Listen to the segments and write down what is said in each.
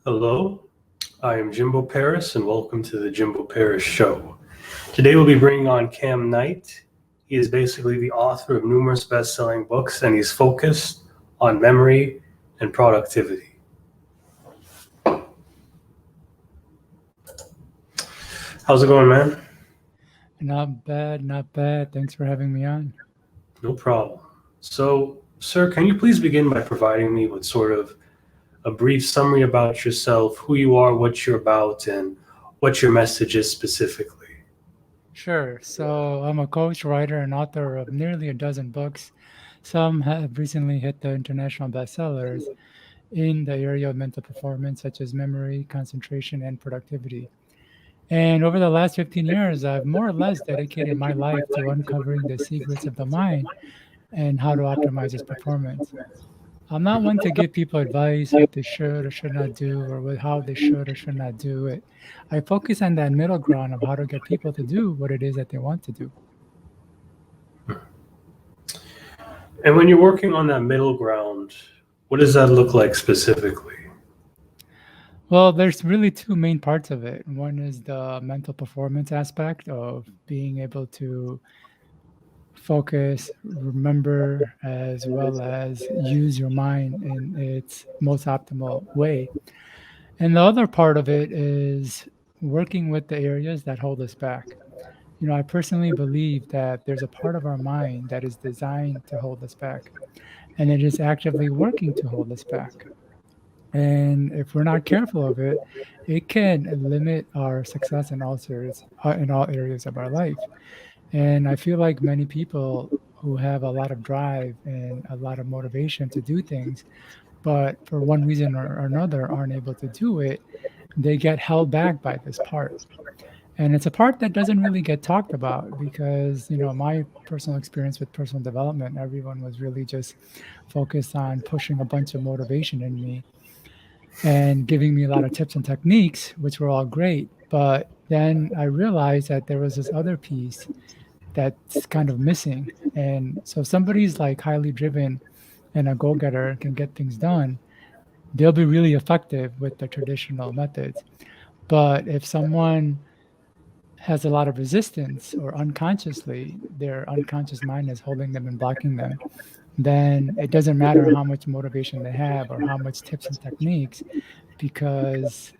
Hello, I am Jimbo Paris, and welcome to the Jimbo Paris Show. Today we'll be bringing on Kam Knight. He is basically the author of numerous best-selling books, and he's focused on memory and productivity. How's it going, man? Not bad, not bad. Thanks for having me on. No problem. So, sir, can you please begin by providing me with sort of a brief summary about yourself, who you are, what you're about, and what your message is specifically? Sure. So I'm a coach, writer, and author of nearly a dozen books. Some have recently hit the international bestsellers in the area of mental performance, such as memory, concentration, and productivity. And over the last 15 years, I've more or less dedicated my life to uncovering the secrets of the mind and how to optimize its performance. I'm not one to give people advice what they should or should not do or how they should or should not do it. I focus on that middle ground of how to get people to do what it is that they want to do. And when you're working on that middle ground, what does that look like specifically? Well, there's really two main parts of it. One is the mental performance aspect of being able to focus, remember, as well as use your mind in its most optimal way. And the other part of it is working with the areas that hold us back. I personally believe that there's a part of our mind that is designed to hold us back, and it is actively working to hold us back. And if we're not careful of it, it can limit our success in all areas of our life. And I feel like many people who have a lot of drive and a lot of motivation to do things, but for one reason or another aren't able to do it, they get held back by this part. And it's a part that doesn't really get talked about because, my personal experience with personal development, everyone was really just focused on pushing a bunch of motivation in me and giving me a lot of tips and techniques, which were all great. But then I realized that there was this other piece that's kind of missing. And so somebody's like highly driven and a go-getter can get things done, they'll be really effective with the traditional methods. But if someone has a lot of resistance or unconsciously their unconscious mind is holding them and blocking them, then it doesn't matter how much motivation they have or how much tips and techniques, because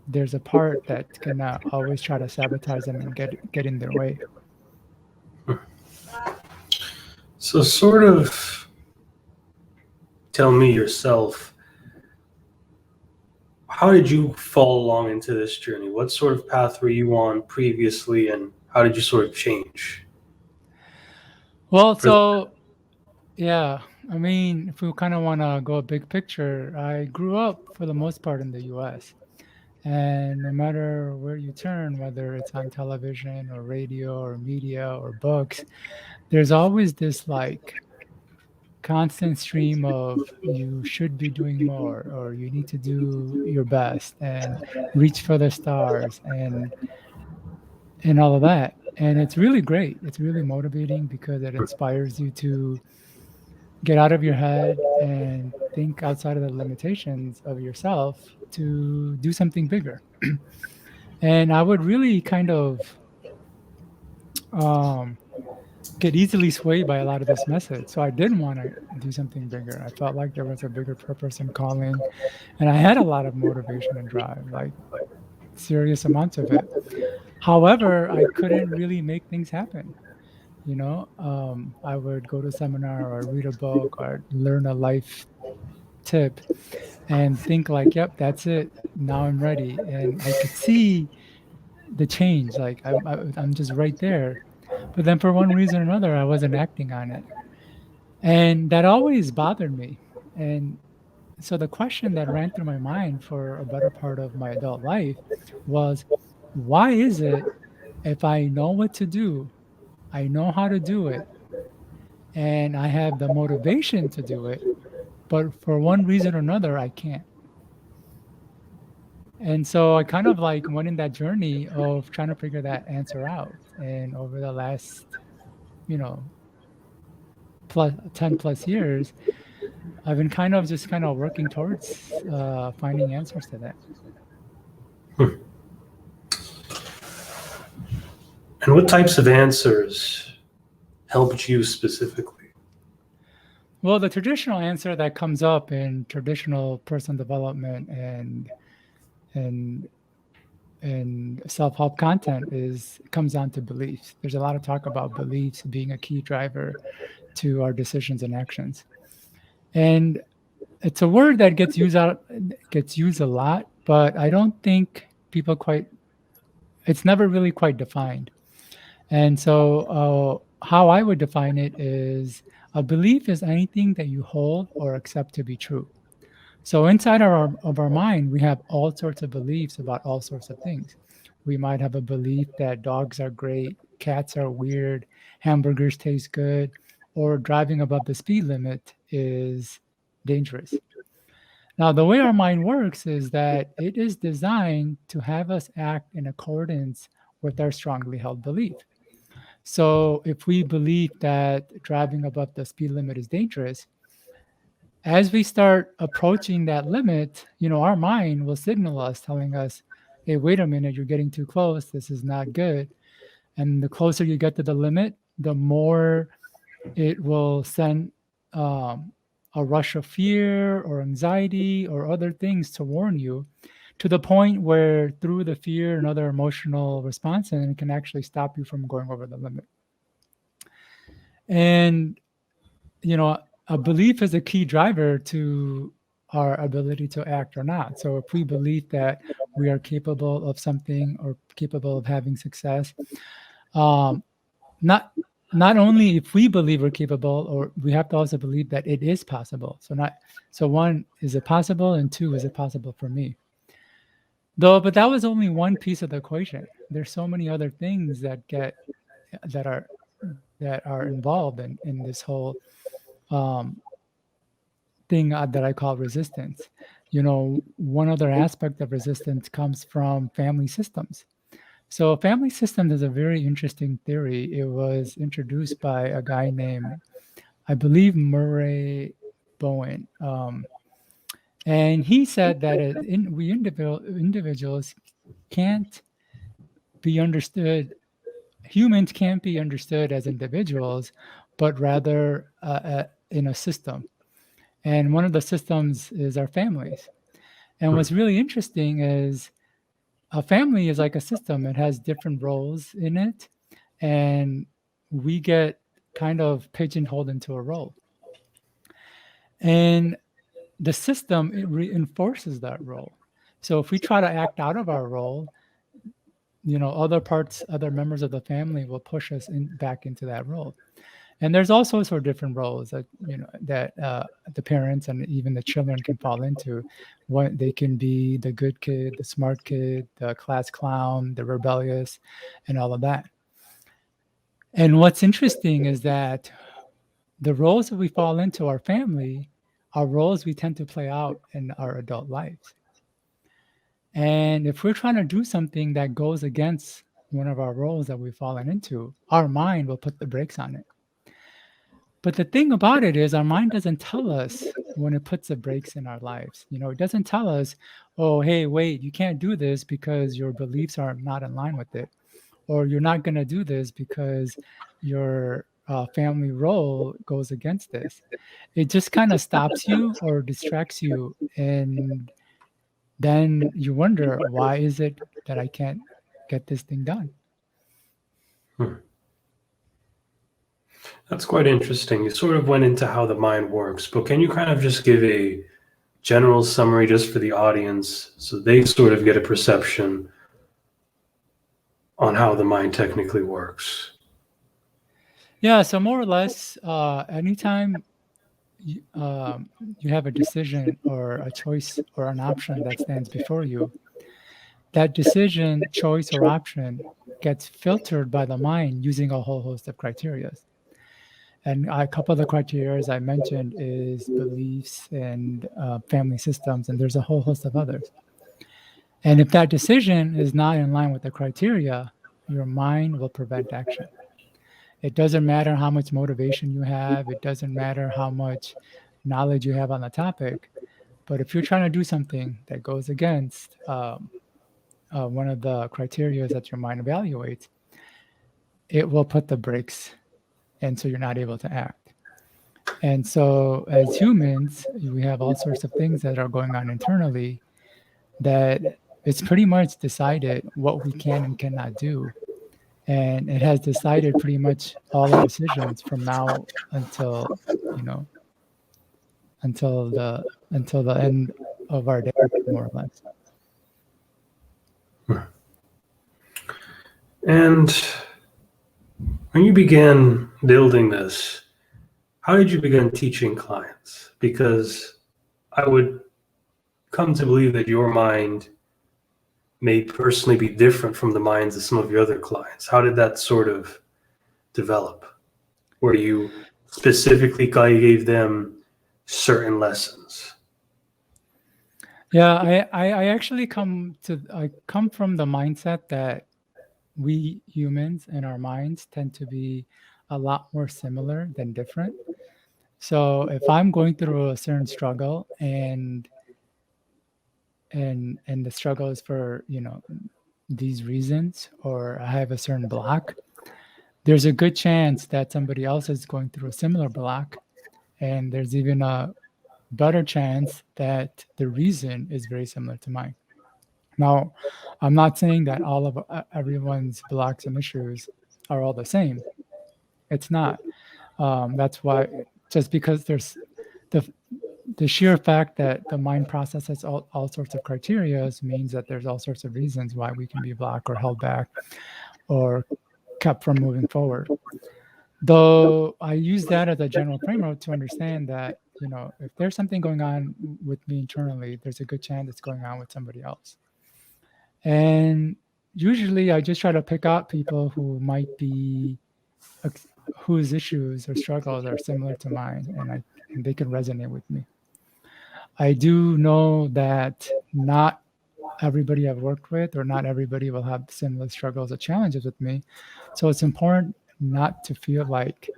there's a part that can always try to sabotage them and get in their way. So, sort of tell me yourself, how did you fall along into this journey? What sort of path were you on previously, and how did you sort of change? Well, For so yeah, I mean, if we kind of want to go a big picture, I grew up for the most part in the US. And no matter where you turn, whether it's on television or radio or media or books, there's always this like constant stream of you should be doing more or you need to do your best and reach for the stars and all of that. And it's really great. It's really motivating because it inspires you to get out of your head and think outside of the limitations of yourself to do something bigger. And I would really kind of um, get easily swayed by a lot of this message. So I did want to do something bigger. I felt like there was a bigger purpose and calling, and I had a lot of motivation and drive, like serious amounts of it. However, I couldn't really make things happen. I would go to a seminar or read a book or learn a life tip and think like, yep, that's it. Now I'm ready. And I could see the change. Like I'm just right there. But then for one reason or another, I wasn't acting on it. And that always bothered me. And so the question that ran through my mind for a better part of my adult life was, why is it if I know what to do, I know how to do it, and I have the motivation to do it, but for one reason or another, I can't? And so I kind of like went in that journey of trying to figure that answer out. And over the last, you know, plus 10 plus years, I've been kind of working towards finding answers to that. And what types of answers helped you specifically? Well, the traditional answer that comes up in traditional personal development and self-help content comes down to beliefs. There's a lot of talk about beliefs being a key driver to our decisions and actions. And it's a word that gets used a lot, but I don't think people it's never really quite defined. And so how I would define it is a belief is anything that you hold or accept to be true. So inside of our mind, we have all sorts of beliefs about all sorts of things. We might have a belief that dogs are great, cats are weird, hamburgers taste good, or driving above the speed limit is dangerous. Now, the way our mind works is that it is designed to have us act in accordance with our strongly held belief. So if we believe that driving above the speed limit is dangerous, as we start approaching that limit, our mind will signal us, telling us, hey, wait a minute, you're getting too close. This is not good. And the closer you get to the limit, the more it will send a rush of fear or anxiety or other things to warn you, to the point where through the fear and other emotional responses, it can actually stop you from going over the limit. And, a belief is a key driver to our ability to act or not. So if we believe that we are capable of something or capable of having success, not only if we believe we're capable, or we have to also believe that it is possible. So one, is it possible? And two, is it possible for me? But that was only one piece of the equation. There's so many other things that are involved in this whole thing that I call resistance. One other aspect of resistance comes from family systems. So family systems is a very interesting theory. It was introduced by a guy named, I believe, Murray Bowen. And he said that we individuals can't be understood, humans can't be understood as individuals, but rather in a system. And one of the systems is our families. And what's really interesting is a family is like a system. It has different roles in it, and we get kind of pigeonholed into a role. And the system, it reinforces that role. So if we try to act out of our role, other members of the family will push us back into that role. And there's all sorts of different roles that the parents and even the children can fall into. What they can be: the good kid, the smart kid, the class clown, the rebellious, and all of that. And what's interesting is that the roles that we fall into our family are roles we tend to play out in our adult lives. And if we're trying to do something that goes against one of our roles that we've fallen into, our mind will put the brakes on it. But the thing about it is our mind doesn't tell us when it puts the brakes in our lives. It doesn't tell us, oh, hey, wait, you can't do this because your beliefs are not in line with it. Or you're not going to do this because your family role goes against this. It just kind of stops you or distracts you. And then you wonder, why is it that I can't get this thing done? That's quite interesting. You sort of went into how the mind works, but can you kind of just give a general summary just for the audience so they sort of get a perception on how the mind technically works? Yeah, so more or less, anytime you have a decision or a choice or an option that stands before you, that decision, choice, or option gets filtered by the mind using a whole host of criteria. And a couple of the criteria I mentioned is beliefs and family systems, and there's a whole host of others. And if that decision is not in line with the criteria, your mind will prevent action. It doesn't matter how much motivation you have. It doesn't matter how much knowledge you have on the topic. But if you're trying to do something that goes against one of the criteria that your mind evaluates, it will put the brakes, and so you're not able to act. And so as humans, we have all sorts of things that are going on internally that it's pretty much decided what we can and cannot do. And it has decided pretty much all our decisions from now until, until the end of our day, more or less. And when you began building this, how did you begin teaching clients? Because I would come to believe that your mind may personally be different from the minds of some of your other clients. How did that sort of develop? Where you specifically gave them certain lessons? Yeah, I actually come from the mindset that we humans and our minds tend to be a lot more similar than different. So if I'm going through a certain struggle and the struggle is for, these reasons, or I have a certain block, there's a good chance that somebody else is going through a similar block, and there's even a better chance that the reason is very similar to mine. Now, I'm not saying that all of everyone's blocks and issues are all the same. It's not. That's why, just because there's the sheer fact that the mind processes all sorts of criteria means that there's all sorts of reasons why we can be blocked or held back or kept from moving forward. Though I use that as a general framework to understand that, if there's something going on with me internally, there's a good chance it's going on with somebody else. And usually I just try to pick out people who might be, whose issues or struggles are similar to mine, and they can resonate with me. I do know that not everybody I've worked with, or not everybody will have similar struggles or challenges with me. So it's important not to feel like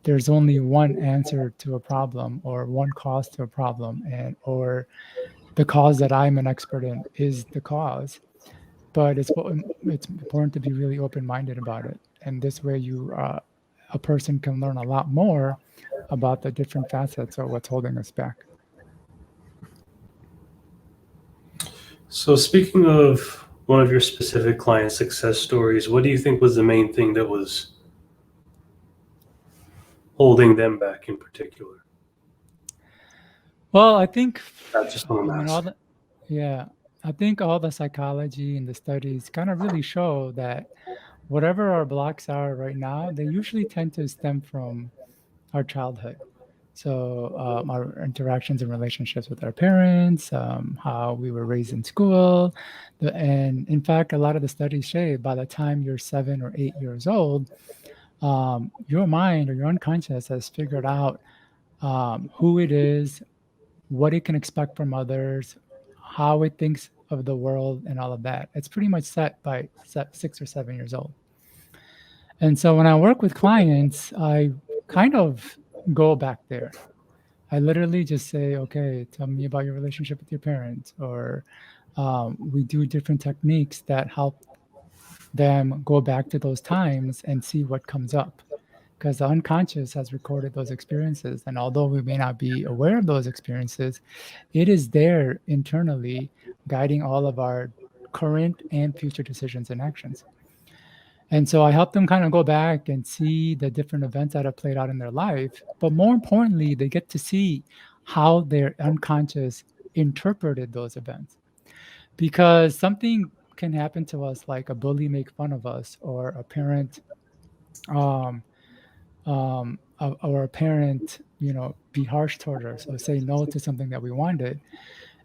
there's only one answer to a problem or one cause to a problem, or the cause that I'm an expert in is the cause. But it's important to be really open-minded about it. And this way a person can learn a lot more about the different facets of what's holding us back. So speaking of one of your specific client success stories, what do you think was the main thing that was holding them back in particular? Well, I think, That's just what I'm asking. I think all the psychology and the studies kind of really show that whatever our blocks are right now, they usually tend to stem from our childhood. So our interactions and relationships with our parents, how we were raised in school. And in fact, a lot of the studies say by the time you're 7 or 8 years old, your mind or your unconscious has figured out who it is, what it can expect from others, how it thinks of the world, and all of that. It's pretty much set by 6 or 7 years old. And so when I work with clients, I kind of go back there. I literally just say, okay, tell me about your relationship with your parents, or we do different techniques that help them go back to those times and see what comes up. Because the unconscious has recorded those experiences. And although we may not be aware of those experiences, it is there internally guiding all of our current and future decisions and actions. And so I help them kind of go back and see the different events that have played out in their life. But more importantly, they get to see how their unconscious interpreted those events. Because something can happen to us, like a bully make fun of us, or a parent, or a parent, be harsh toward us, or say no to something that we wanted.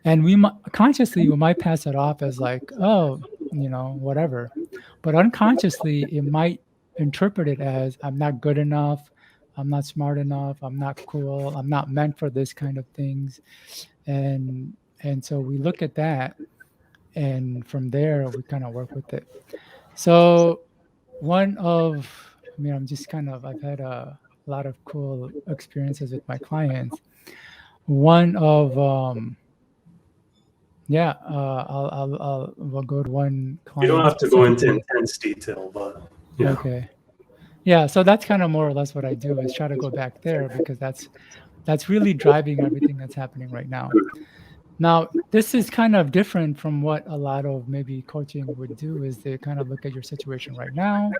And we might pass it off as like, oh, whatever. But unconsciously, it might interpret it as, I'm not good enough, I'm not smart enough, I'm not cool, I'm not meant for this kind of things. And so we look at that, and from there we kind of work with it. So I've had a lot of cool experiences with my clients. one of we'll go to one You don't client have to go into specifically. intense detail, but yeah. Okay. Yeah, so that's kind of more or less what I do is try to go back there because that's really driving everything that's happening right now. Now, this is kind of different from what a lot of maybe coaching would do is they kind of look at your situation right now.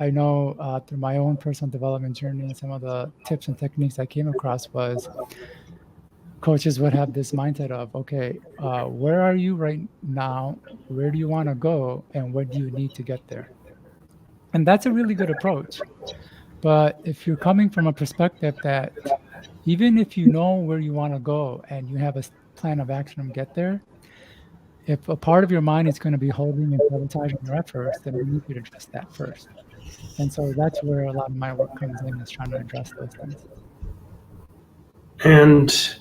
I know through my own personal development journey, some of the tips and techniques I came across was coaches would have this mindset of, okay, where are you right now? Where do you want to go? And what do you need to get there? And that's a really good approach. But if you're coming from a perspective that even if you know where you want to go and you have a plan of action to get there, if a part of your mind is going to be holding and sabotaging your efforts, then you need to address that first. And so that's where a lot of my work comes in is trying to address those things. And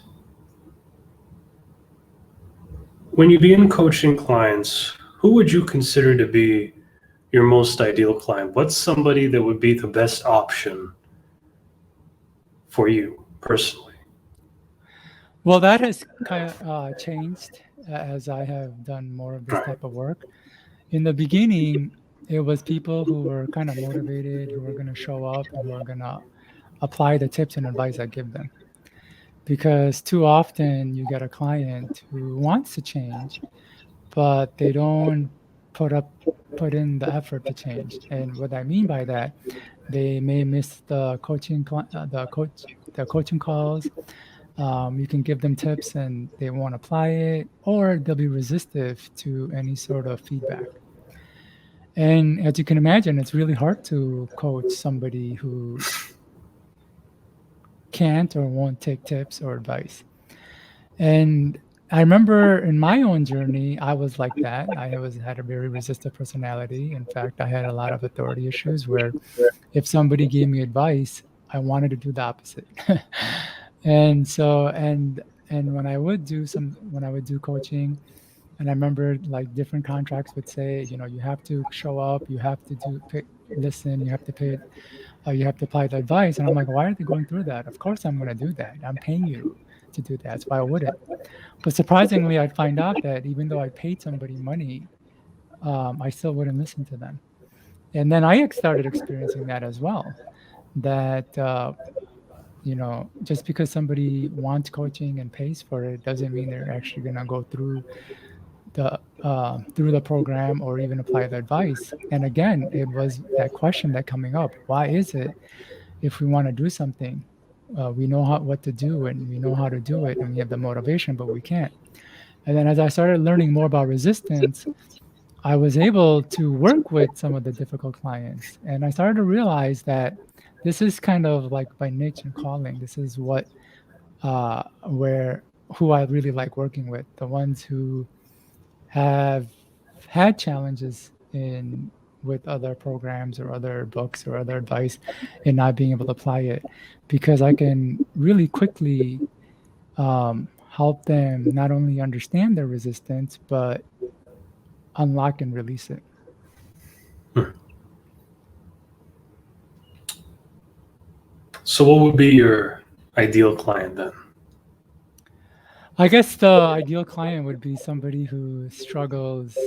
when you begin coaching clients, who would you consider to be your most ideal client? What's somebody that would be the best option for you personally? Well, that has kind of changed as I have done more of this Right. type of work. In the beginning, it was people who were kind of motivated, who were going to show up and who are going to apply the tips and advice I give them. Because too often you get a client who wants to change, but they don't put in the effort to change. And what I mean by that, they may miss the coaching calls. You can give them tips and they won't apply it, or they'll be resistive to any sort of feedback. And as you can imagine, it's really hard to coach somebody who can't or won't take tips or advice. And I remember in my own journey, I was like that. I had a very resistant personality. In fact, I had a lot of authority issues where if somebody gave me advice, I wanted to do the opposite. And so and when I would do coaching, and I remember like different contracts would say, you have to show up, you have to listen, you have to pay, you have to apply the advice. And I'm like, why are they going through that? Of course I'm going to do that. I'm paying you to do that. So why wouldn't? But surprisingly, I'd find out that even though I paid somebody money, I still wouldn't listen to them. And then I started experiencing that as well. That just because somebody wants coaching and pays for it doesn't mean they're actually going to go through the program or even apply the advice. And again, it was that question that coming up: why is it if we want to do something, we know what to do and we know how to do it and we have the motivation, but we can't? And then as I started learning more about resistance, I was able to work with some of the difficult clients. And I started to realize that this is kind of like by nature calling. This is who I really like working with, the ones who have had challenges with other programs or other books or other advice and not being able to apply it, because I can really quickly help them not only understand their resistance, but unlock and release it. So what would be your ideal client then? I guess the ideal client would be somebody who struggles,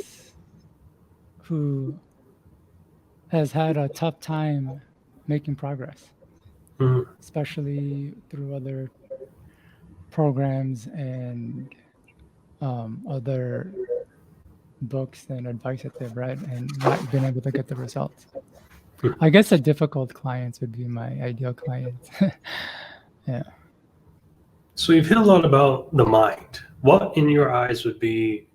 who has had a tough time making progress, Mhm. especially through other programs and other books and advice that they've read and not been able to get the results. I guess the difficult clients would be my ideal clients. Yeah. So you've hit a lot about the mind. What in your eyes would be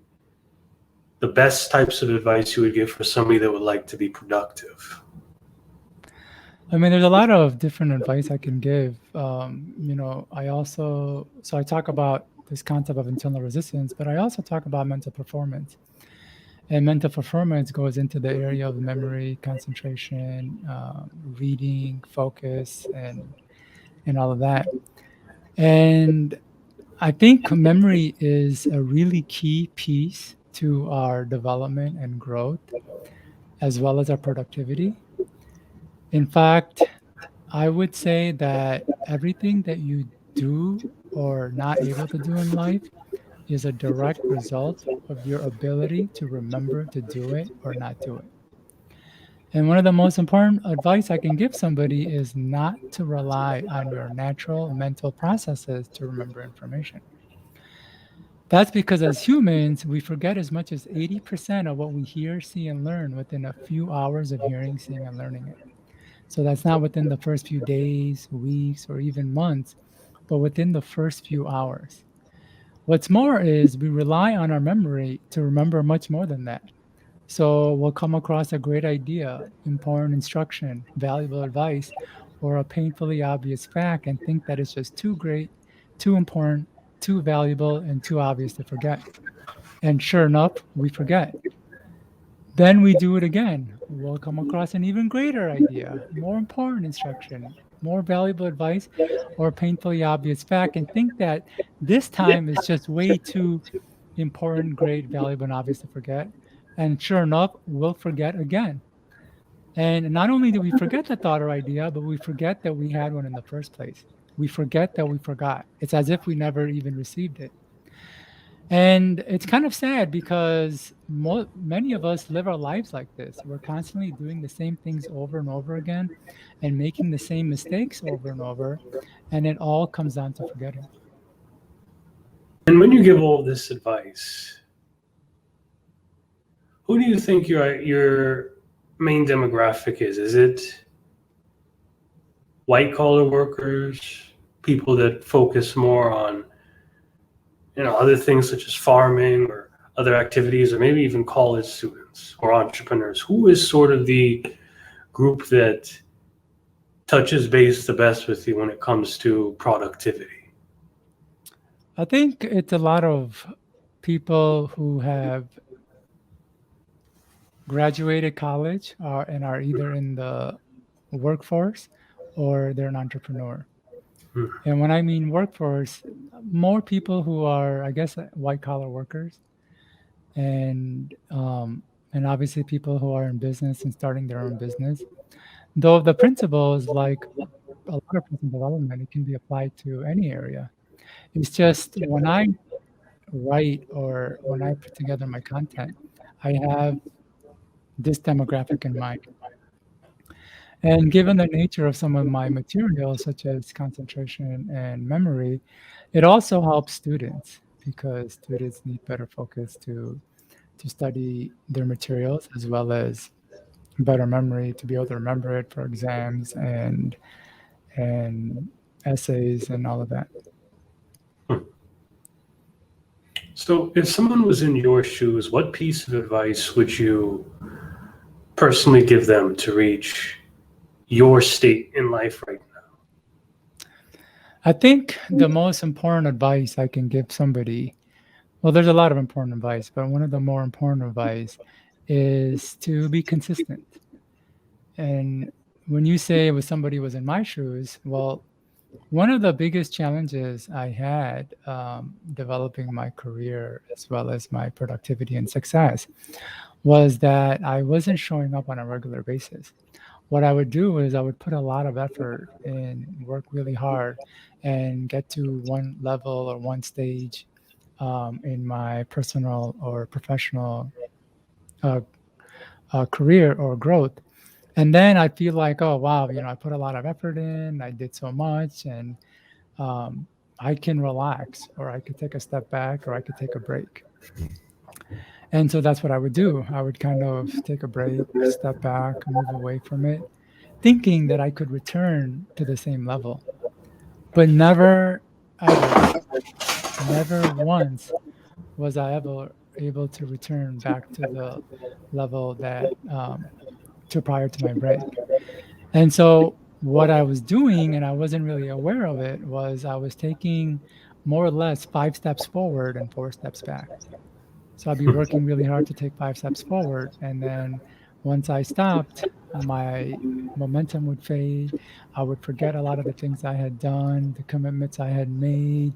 the best types of advice you would give for somebody that would like to be productive? I mean, there's a lot of different advice I can give. I talk about this concept of internal resistance, but I also talk about mental performance. And mental performance goes into the area of memory, concentration, reading, focus, and all of that. And I think memory is a really key piece to our development and growth, as well as our productivity. In fact, I would say that everything that you do or not able to do in life is a direct result of your ability to remember to do it or not do it. And one of the most important advice I can give somebody is not to rely on your natural mental processes to remember information. That's because as humans, we forget as much as 80% of what we hear, see, and learn within a few hours of hearing, seeing, and learning it. So that's not within the first few days, weeks, or even months, but within the first few hours. What's more is we rely on our memory to remember much more than that. So we'll come across a great idea, important instruction, valuable advice, or a painfully obvious fact and think that it's just too great, too important, too valuable, and too obvious to forget. And sure enough, we forget. Then we do it again. We'll come across an even greater idea, more important instruction, more valuable advice, or painfully obvious fact, and think that this time is just way too important, great, valuable, and obvious to forget. And sure enough, we'll forget again. And not only do we forget the thought or idea, but we forget that we had one in the first place. We forget that we forgot. It's as if we never even received it. And it's kind of sad because many of us live our lives like this. We're constantly doing the same things over and over again and making the same mistakes over and over. And it all comes down to forgetting. And when you give all this advice, who do you think your main demographic is? Is it white collar workers, people that focus more on other things such as farming or other activities, or maybe even college students or entrepreneurs? Who is sort of the group that touches base the best with you when it comes to productivity? I think it's a lot of people who have graduated college and are either in the workforce or they're an entrepreneur. And when I mean workforce, more people who are, I guess, white collar workers, and obviously people who are in business and starting their own business. Though the principles, like a lot of personal development, it can be applied to any area. It's just when I write or when I put together my content, I have this demographic in mind. And given the nature of some of my materials, such as concentration and memory, it also helps students because students need better focus to study their materials, as well as better memory to be able to remember it for exams and essays and all of that. So if someone was in your shoes, what piece of advice would you personally give them to reach your state in life right now? I think the most important advice I can give somebody, well, there's a lot of important advice, but one of the more important advice is to be consistent. And when you say if somebody was in my shoes, well, one of the biggest challenges I had developing my career as well as my productivity and success was that I wasn't showing up on a regular basis. What I would do is I would put a lot of effort and work really hard and get to one level or one stage in my personal or professional career or growth. And then I feel like, oh, wow, I put a lot of effort in, I did so much, and I can relax, or I could take a step back, or I could take a break. And so that's what I would do. I would kind of take a break, step back, move away from it, thinking that I could return to the same level. But never, ever, never once was I ever able to return back to the level that to prior to my break. And so what I was doing, and I wasn't really aware of it, was I was taking more or less 5 steps forward and 4 steps back. So I'd be working really hard to take 5 steps forward. And then once I stopped, my momentum would fade. I would forget a lot of the things I had done, the commitments I had made,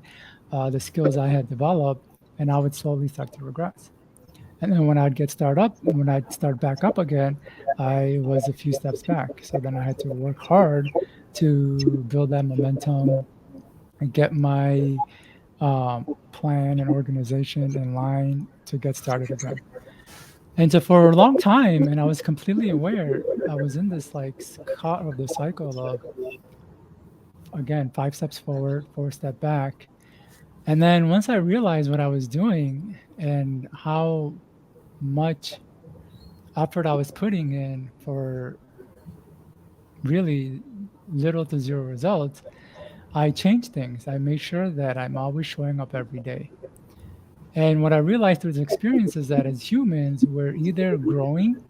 the skills I had developed, and I would slowly start to regress. And then when I'd start back up again, I was a few steps back. So then I had to work hard to build that momentum and get my plan and organization in line to get started again. And so for a long time, and I was completely aware, I was in this like caught of the cycle of, again, 5 steps forward, 4 step back. And then once I realized what I was doing and how much effort I was putting in for really little to zero results, I changed things. I made sure that I'm always showing up every day. And what I realized through this experience is that as humans, we're either growing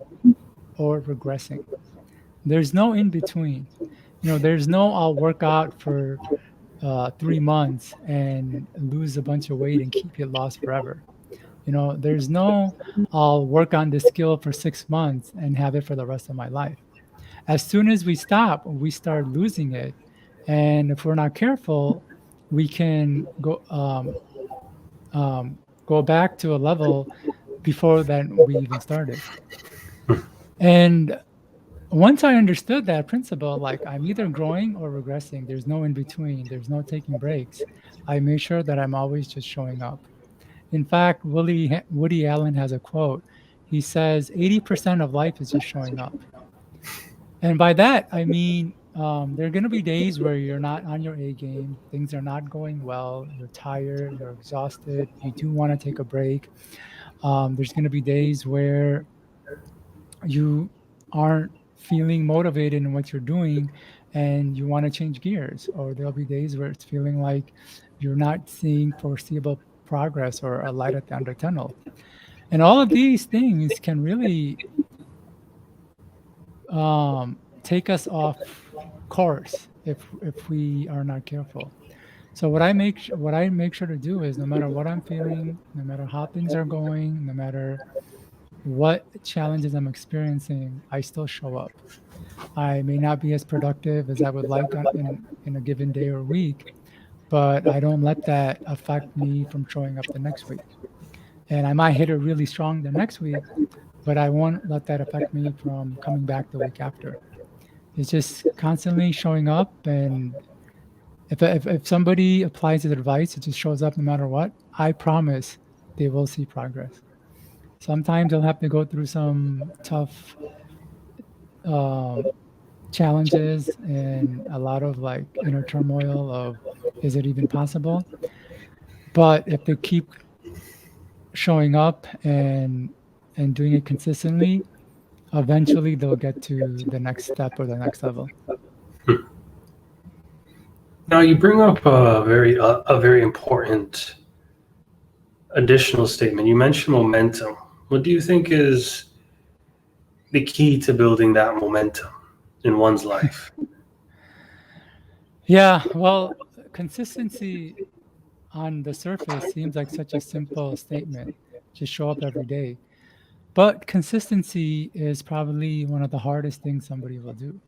or regressing. There's no in between. There's no I'll work out for 3 months and lose a bunch of weight and keep it lost forever. There's no I'll work on this skill for 6 months and have it for the rest of my life. As soon as we stop, we start losing it. And if we're not careful, we can go back to a level before that we even started. And once I understood that principle, like I'm either growing or regressing, there's no in between, there's no taking breaks. I make sure that I'm always just showing up. In fact, Woody Allen has a quote. He says 80% of life is just showing up. And by that, I mean, there are going to be days where you're not on your A game, things are not going well, you're tired, you're exhausted, you do want to take a break. There's going to be days where you aren't feeling motivated in what you're doing and you want to change gears, or there'll be days where it's feeling like you're not seeing foreseeable progress or a light at the end of the tunnel. And all of these things can really take us off course if we are not careful. So what I make sure to do is, no matter what I'm feeling, no matter how things are going, no matter what challenges I'm experiencing, I still show up. I may not be as productive as I would like in a given day or week, but I don't let that affect me from showing up the next week. And I might hit it really strong the next week, but I won't let that affect me from coming back the week after. It's just constantly showing up. And if somebody applies this advice, it just shows up no matter what, I promise they will see progress. Sometimes they'll have to go through some tough challenges and a lot of like inner turmoil of, is it even possible? But if they keep showing up and doing it consistently, eventually they'll get to the next step or the next level. Now you bring up a very important additional statement. You mentioned momentum. What do you think is the key to building that momentum in one's life? Yeah, well, consistency on the surface seems like such a simple statement. Just show up every day. But consistency is probably one of the hardest things somebody will do.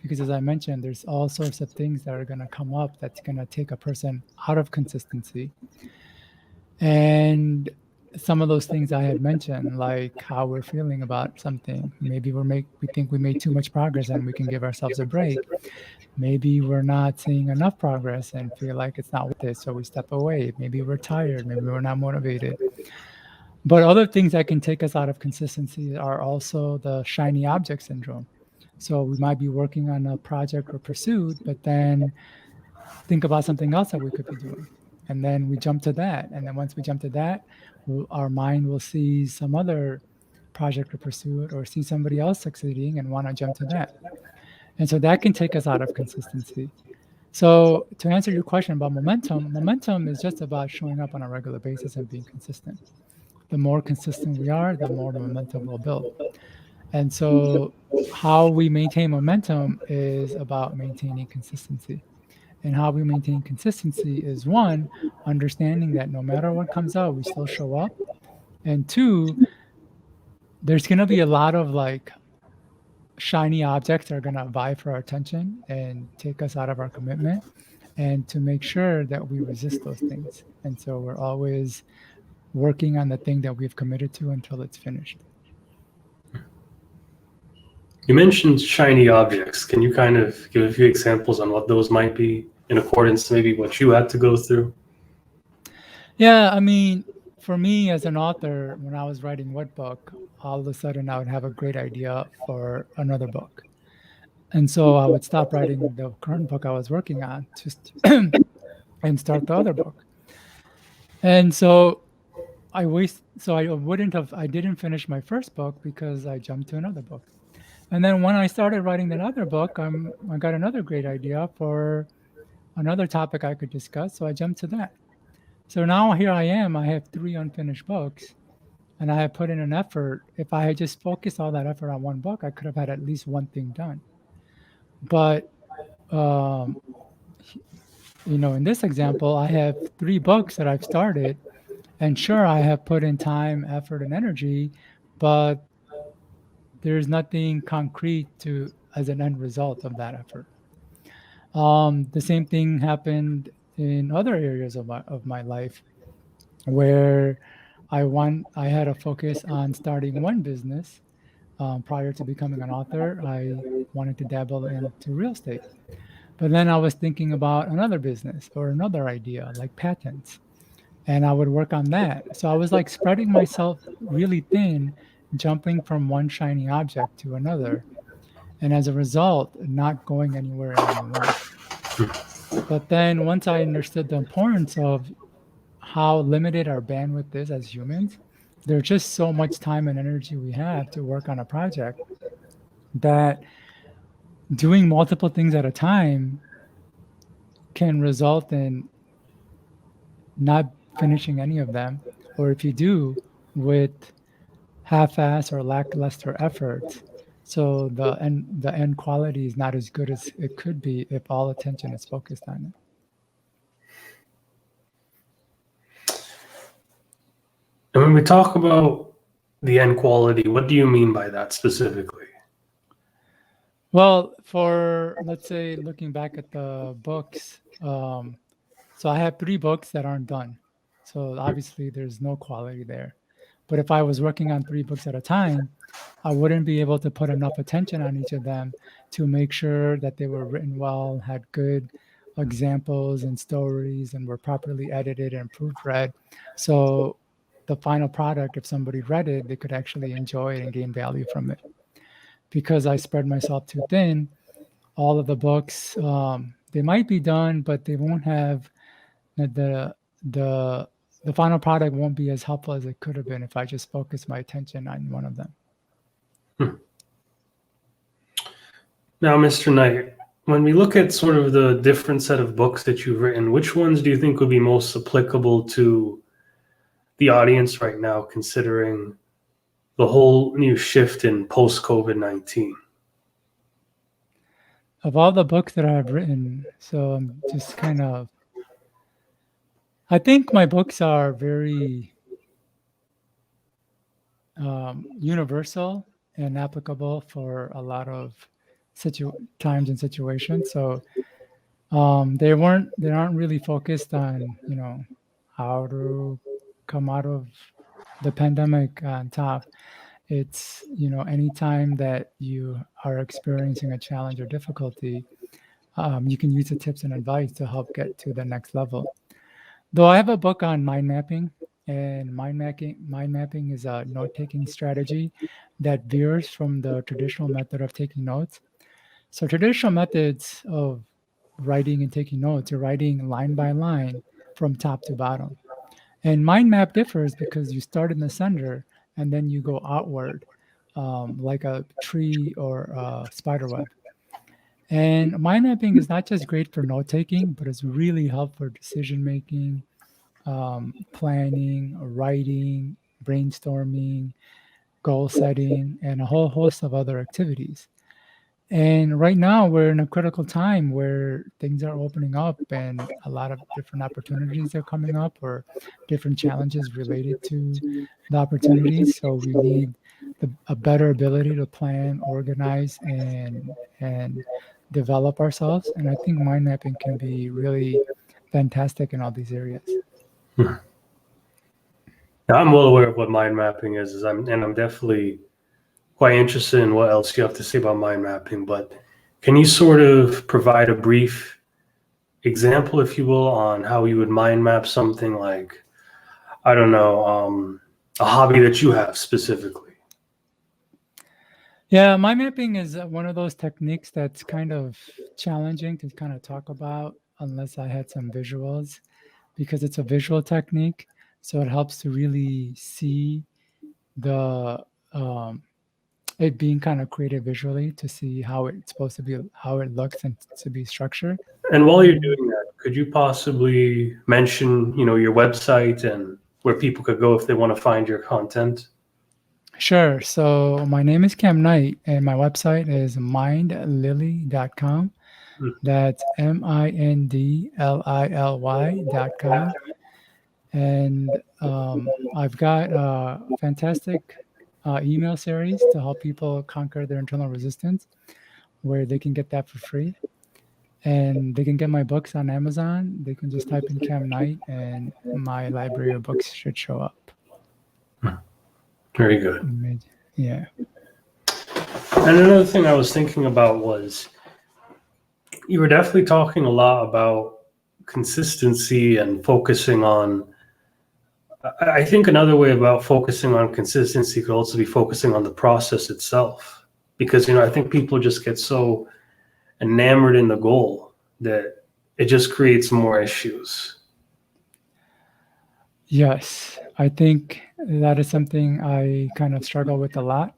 Because as I mentioned, there's all sorts of things that are going to come up that's going to take a person out of consistency. And some of those things I had mentioned, like how we're feeling about something. Maybe we think we made too much progress and we can give ourselves a break. Maybe we're not seeing enough progress and feel like it's not worth it, so we step away. Maybe we're tired. Maybe we're not motivated. But other things that can take us out of consistency are also the shiny object syndrome. So we might be working on a project or pursuit, but then think about something else that we could be doing. And then we jump to that. And then once we jump to that, our mind will see some other project or pursuit or see somebody else succeeding and want to jump to that. And so that can take us out of consistency. So to answer your question about momentum is just about showing up on a regular basis and being consistent. The more consistent we are, the more momentum we'll build. And so how we maintain momentum is about maintaining consistency. And how we maintain consistency is, one, understanding that no matter what comes out, we still show up. And two, there's going to be a lot of like shiny objects that are going to vie for our attention and take us out of our commitment, and to make sure that we resist those things. And so we're always working on the thing that we've committed to until it's finished. You mentioned shiny objects. Can you kind of give a few examples on what those might be? in accordance to maybe what you had to go through? Yeah, I mean, for me as an author, when I was writing one book, all of a sudden I would have a great idea for another book. And so I would stop writing the current book I was working on just and start the other book. And so I didn't finish my first book because I jumped to another book. And then when I started writing another book, I got another great idea for another topic I could discuss. So I jumped to that. So now here I am. I have 3 unfinished books, and I have put in an effort. If I had just focused all that effort on one book, I could have had at least one thing done. But um, in this example, I have 3 books that I've started, and sure, I have put in time, effort, and energy, but there's nothing concrete to as an end result of that effort. The same thing happened in other areas of my life, where I had a focus on starting one business. Prior to becoming an author, I wanted to dabble into real estate. But then I was thinking about another business or another idea like patents, and I would work on that. So I was like spreading myself really thin, jumping from one shiny object to another. And as a result, not going anywhere all at once. But then once I understood the importance of how limited our bandwidth is as humans, there's just so much time and energy we have to work on a project that doing multiple things at a time can result in not finishing any of them, or if you do, with half-ass or lackluster efforts. So the end quality is not as good as it could be if all attention is focused on it. And when we talk about the end quality, what do you mean by that specifically? Well, for let's say looking back at the books, so I have 3 books that aren't done. So obviously there's no quality there. But if I was working on 3 books at a time, I wouldn't be able to put enough attention on each of them to make sure that they were written well, had good examples and stories, and were properly edited and proofread. So the final product, if somebody read it, they could actually enjoy it and gain value from it. Because I spread myself too thin, all of the books, they might be done, but they won't have the the the final product won't be as helpful as it could have been if I just focused my attention on one of them. Now, Mr. Knight, when we look at sort of the different set of books that you've written, which ones do you think would be most applicable to the audience right now, considering the whole new shift in post-COVID-19? Of all the books that I've written, so I'm just kind of, I think my books are very universal and applicable for a lot of times and situations. So they aren't really focused on how to come out of the pandemic on top. It's anytime that you are experiencing a challenge or difficulty, you can use the tips and advice to help get to the next level. Though I have a book on mind mapping, and mind mapping is a note-taking strategy that veers from the traditional method of taking notes. So traditional methods of writing and taking notes are writing line by line from top to bottom. And mind map differs because you start in the center and then you go outward, like a tree or a spider web. And mind mapping is not just great for note taking, but it's really helpful for decision making, planning, writing, brainstorming, goal setting, and a whole host of other activities. And right now, we're in a critical time where things are opening up and a lot of different opportunities are coming up, or different challenges related to the opportunities. So we need a better ability to plan, organize, and develop ourselves. And I think mind mapping can be really fantastic in all these areas. Now, I'm well aware of what mind mapping is, and I'm definitely quite interested in what else you have to say about mind mapping. But can you sort of provide a brief example, if you will, on how you would mind map something like, I don't know, a hobby that you have specifically? Yeah, mind mapping is one of those techniques that's kind of challenging to kind of talk about unless I had some visuals, because it's a visual technique. So it helps to really see the um, it being kind of created visually to see how it's supposed to be, how it looks and to be structured. And while you're doing that, could you possibly mention, your website and where people could go if they want to find your content? Sure. So my name is Kam Knight, and my website is mindlily.com. Hmm. That's mindlily.com. And I've got a fantastic email series to help people conquer their internal resistance, where they can get that for free. And they can get my books on Amazon. They can just type in Kam Knight, and my library of books should show up. Very good. Yeah. And another thing I was thinking about was you were definitely talking a lot about consistency and focusing on. I think another way about focusing on consistency could also be focusing on the process itself. Because, I think people just get so enamored in the goal that it just creates more issues. Yes, I think that is something I kind of struggle with a lot.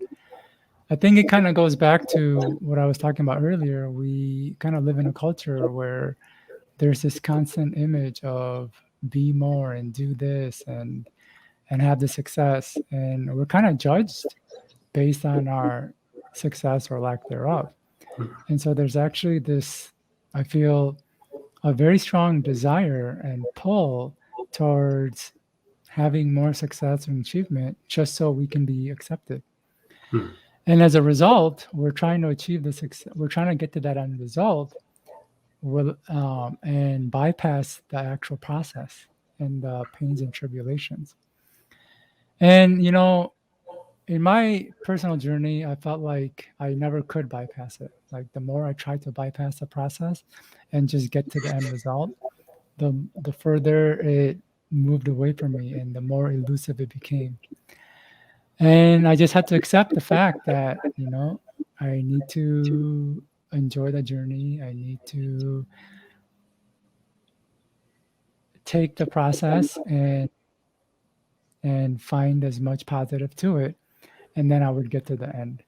I think it kind of goes back to what I was talking about earlier. We kind of live in a culture where there's this constant image of be more and do this and have the success, and we're kind of judged based on our success or lack thereof. And so there's actually this, I feel, a very strong desire and pull towards having more success and achievement just so we can be accepted. Hmm. And as a result, we're trying to achieve the success. We're trying to get to that end result, and bypass the actual process and the pains and tribulations. And in my personal journey, I felt like I never could bypass it. Like the more I tried to bypass the process and just get to the end result, the further it moved away from me and the more elusive it became. And I just had to accept the fact that, I need to enjoy the journey. I need to take the process and find as much positive to it. And then I would get to the end.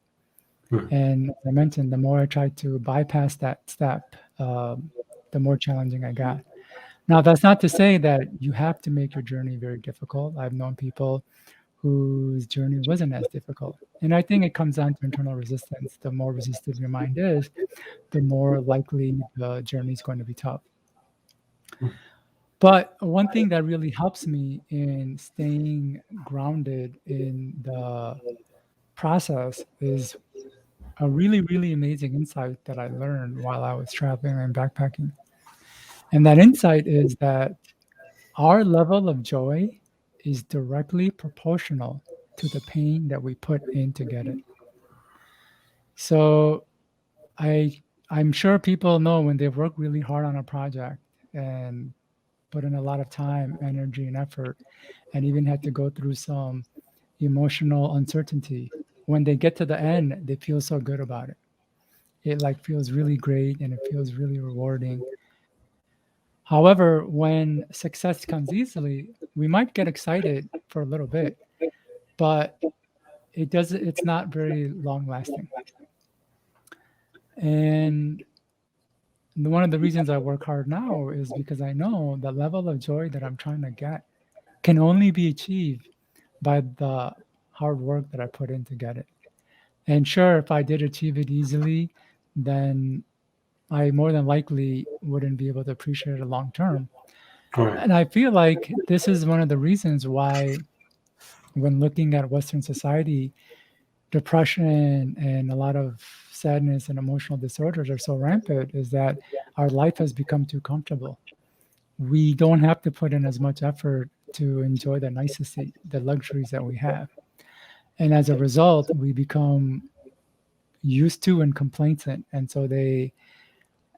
And as I mentioned, the more I tried to bypass that step, the more challenging I got. Now, that's not to say that you have to make your journey very difficult. I've known people whose journey wasn't as difficult. And I think it comes down to internal resistance. The more resistive your mind is, the more likely the journey is going to be tough. But one thing that really helps me in staying grounded in the process is a really, really amazing insight that I learned while I was traveling and backpacking. And that insight is that our level of joy is directly proportional to the pain that we put in to get it. So I'm sure people know when they've worked really hard on a project and put in a lot of time, energy, and effort, and even had to go through some emotional uncertainty. When they get to the end, they feel so good about it. It like feels really great and it feels really rewarding. However, when success comes easily, we might get excited for a little bit, but it's not very long lasting. And one of the reasons I work hard now is because I know the level of joy that I'm trying to get can only be achieved by the hard work that I put in to get it. And sure, if I did achieve it easily, then I more than likely wouldn't be able to appreciate it long term. Right. And I feel like this is one of the reasons why, when looking at Western society, depression and a lot of sadness and emotional disorders are so rampant, is that our life has become too comfortable. We don't have to put in as much effort to enjoy the nicety, the luxuries that we have. And as a result, we become used to and complacent. And so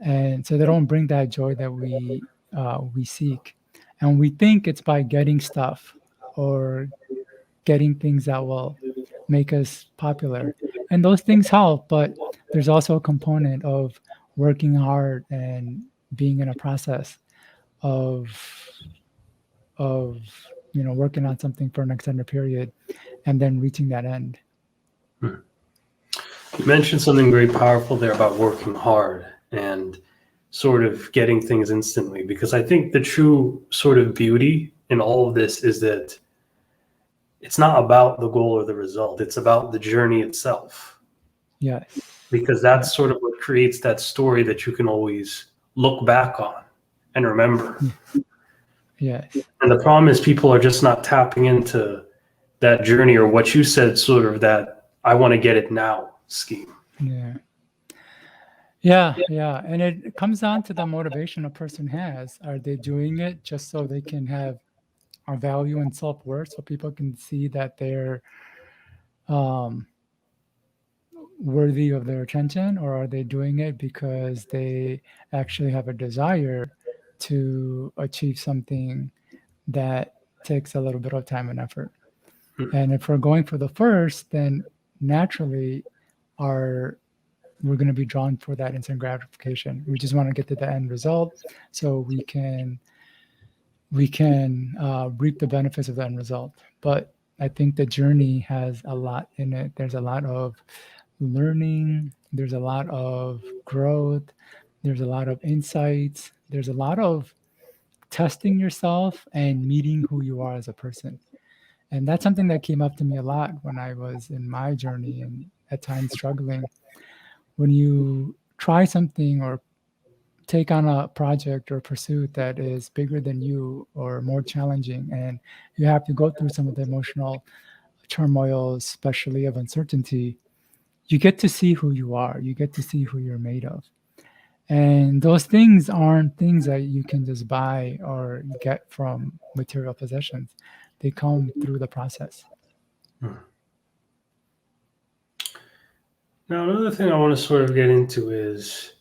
and so they don't bring that joy that we seek. And we think it's by getting stuff or getting things that will make us popular, and those things help. But there's also a component of working hard and being in a process of working on something for an extended period and then reaching that end. You mentioned something very powerful there about working hard and sort of getting things instantly, because I think the true sort of beauty in all of this is that it's not about the goal or the result. It's about the journey itself. Yes. Because that's sort of what creates that story that you can always look back on and remember. Yes. And the problem is people are just not tapping into that journey, or what you said, sort of that I want to get it now scheme. Yeah. And it comes down to the motivation a person has. Are they doing it just so they can have a value and self-worth, so people can see that they're worthy of their attention, or are they doing it because they actually have a desire to achieve something that takes a little bit of time and effort? And if we're going for the first, then naturally we're going to be drawn for that instant gratification. We just want to get to the end result so we can reap the benefits of the end result. But I think the journey has a lot in it. There's a lot of learning, there's a lot of growth, there's a lot of insights, there's a lot of testing yourself and meeting who you are as a person. And that's something that came up to me a lot when I was in my journey and at times struggling. When you try something or take on a project or pursuit that is bigger than you or more challenging, and you have to go through some of the emotional turmoil, especially of uncertainty, you get to see who you are. You get to see who you're made of. And those things aren't things that you can just buy or get from material possessions. They come through the process. Now, another thing I want to sort of get into is,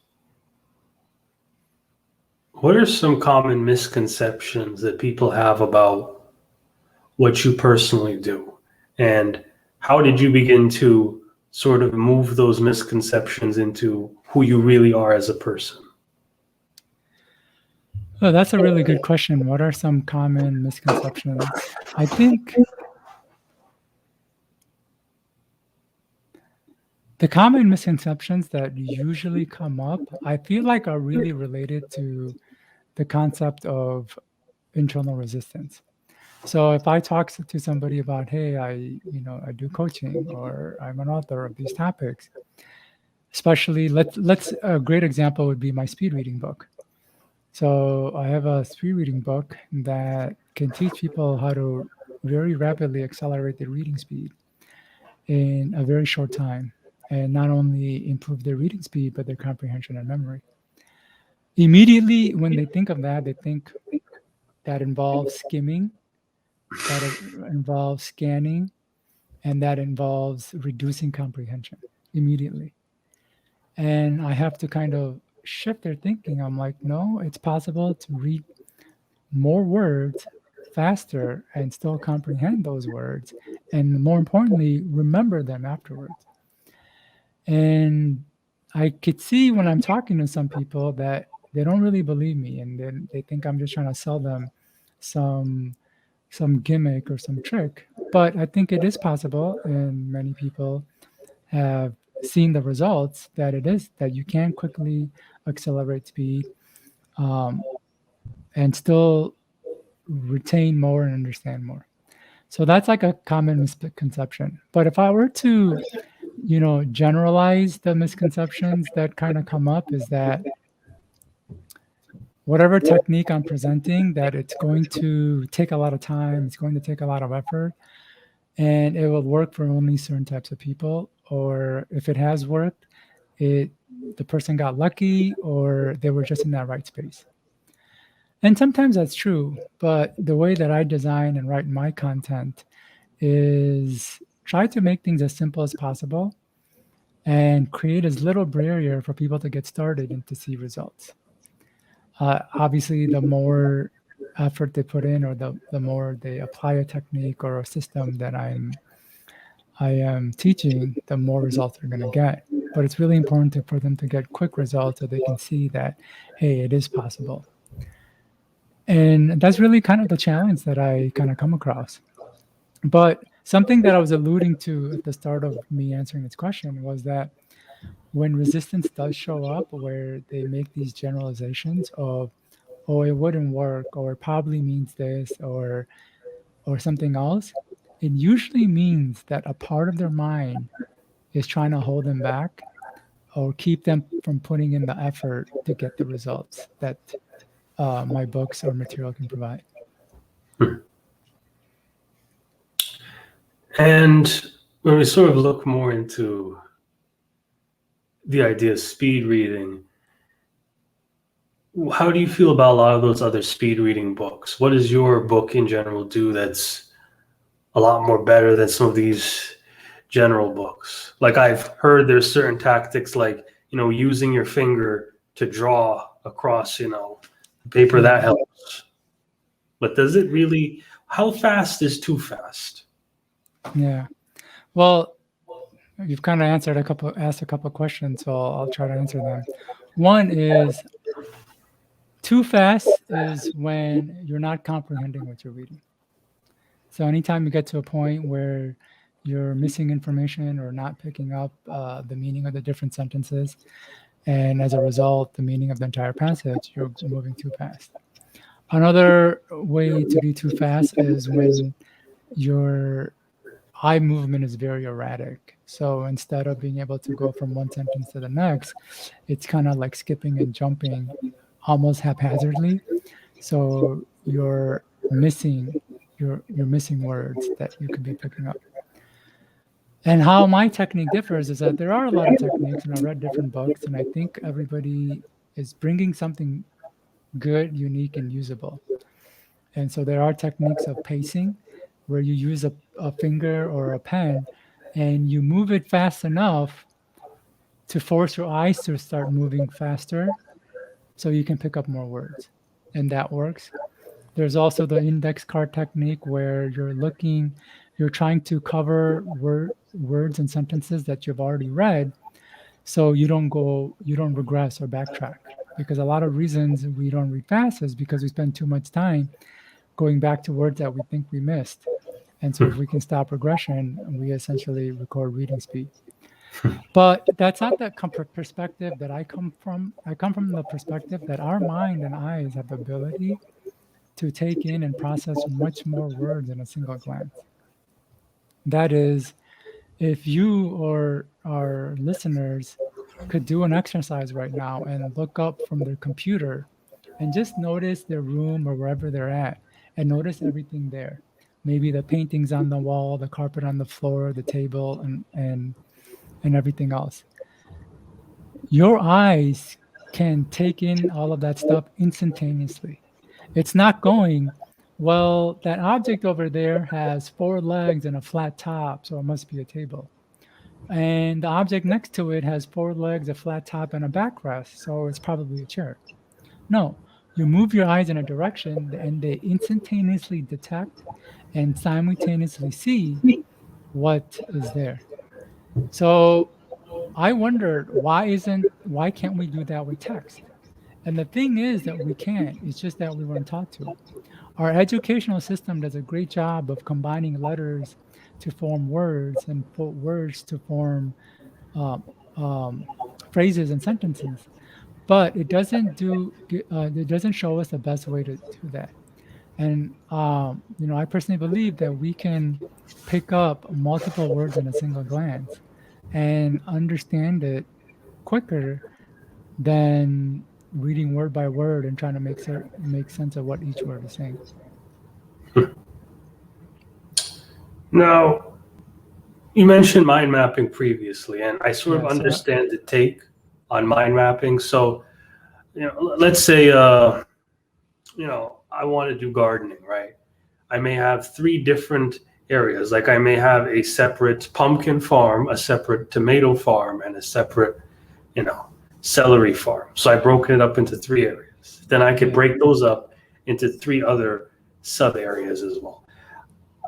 what are some common misconceptions that people have about what you personally do? And how did you begin to sort of move those misconceptions into who you really are as a person? Oh, that's a really good question. What are some common misconceptions? I think the common misconceptions that usually come up, I feel like are really related to the concept of internal resistance. So if I talk to somebody about, hey, I do coaching, or I'm an author of these topics, especially let's a great example would be my speed reading book. So I have a speed reading book that can teach people how to very rapidly accelerate their reading speed in a very short time, and not only improve their reading speed, but their comprehension and memory. Immediately when they think of that, they think that involves skimming, that involves scanning, and that involves reducing comprehension immediately. And I have to kind of shift their thinking. I'm like, no, it's possible to read more words faster and still comprehend those words, and more importantly, remember them afterwards. And I could see when I'm talking to some people that they don't really believe me, and then they think I'm just trying to sell them some gimmick or some trick. But I think it is possible, and many people have seen the results that it is that you can quickly accelerate speed, and still retain more and understand more. So that's like a common misconception. But if I were to, generalize the misconceptions that kind of come up, is that whatever technique I'm presenting, that it's going to take a lot of time, it's going to take a lot of effort, and it will work for only certain types of people. Or if it has worked, the person got lucky, or they were just in that right space. And sometimes that's true, but the way that I design and write my content is try to make things as simple as possible, and create as little barrier for people to get started and to see results. Obviously, the more effort they put in, or the more they apply a technique or a system that I am teaching, the more results they're going to get. But it's really important for them to get quick results so they can see that, hey, it is possible. And that's really kind of the challenge that I kind of come across. But something that I was alluding to at the start of me answering this question was that when resistance does show up, where they make these generalizations of, oh, it wouldn't work, or it probably means this, or something else, it usually means that a part of their mind is trying to hold them back or keep them from putting in the effort to get the results that my books or material can provide. And when we sort of look more into the idea of speed reading, how do you feel about a lot of those other speed reading books? What does your book in general do that's a lot more better than some of these general books? Like, I've heard there's certain tactics, like, using your finger to draw across, the paper, that helps. But does it really, how fast is too fast? Yeah. Well, you've kind of asked a couple questions, so I'll try to answer them. One is, too fast is when you're not comprehending what you're reading. So anytime you get to a point where you're missing information or not picking up the meaning of the different sentences, and as a result, the meaning of the entire passage, you're moving too fast. Another way to be too fast is when your eye movement is very erratic. So instead of being able to go from one sentence to the next, it's kind of like skipping and jumping almost haphazardly. So you're missing words that you could be picking up. And how my technique differs is that there are a lot of techniques, and I read different books, and I think everybody is bringing something good, unique, and usable. And so there are techniques of pacing, where you use a finger or a pen and you move it fast enough to force your eyes to start moving faster so you can pick up more words. And that works. There's also the index card technique, where you're trying to cover words and sentences that you've already read, so you don't regress or backtrack. Because a lot of reasons we don't read fast is because we spend too much time going back to words that we think we missed. And so if we can stop regression, we essentially record reading speed. But that's not the perspective that I come from. I come from the perspective that our mind and eyes have the ability to take in and process much more words in a single glance. That is, if you or our listeners could do an exercise right now and look up from their computer and just notice their room or wherever they're at, and notice everything there. Maybe the paintings on the wall, the carpet on the floor, the table, and everything else. Your eyes can take in all of that stuff instantaneously. It's not going, well, that object over there has 4 legs and a flat top, so it must be a table. And the object next to it has 4 legs, a flat top, and a backrest, so it's probably a chair. No, you move your eyes in a direction and they instantaneously detect and simultaneously see what is there. So I wondered, why can't we do that with text? And the thing is that we can. It's just that we weren't taught to. Our educational system does a great job of combining letters to form words and words to form phrases and sentences, but it doesn't show us the best way to do that. And I personally believe that we can pick up multiple words in a single glance and understand it quicker than reading word by word and trying to make sense of what each word is saying. Now, you mentioned mind mapping previously, and I sort of understand the take on mind mapping. So, let's say, I want to do gardening, right? I may have 3 different areas. Like I may have a separate pumpkin farm, a separate tomato farm, and a separate, celery farm. So I broke it up into 3 areas. Then I could break those up into 3 other sub areas as well.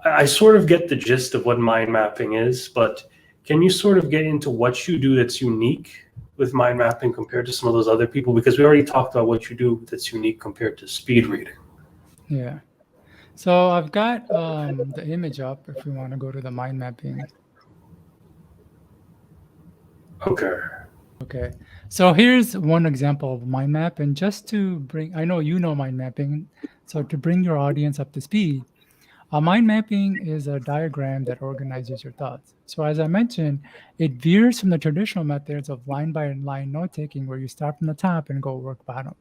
I sort of get the gist of what mind mapping is, but can you sort of get into what you do that's unique with mind mapping compared to some of those other people? Because we already talked about what you do that's unique compared to speed reading. Yeah. So I've got the image up if we want to go to the mind mapping. Okay. So here's one example of mind map. And just to bring, I know you know mind mapping. So to bring your audience up to speed, a mind mapping is a diagram that organizes your thoughts. So as I mentioned, it veers from the traditional methods of line by line note taking, where you start from the top and go work bottom.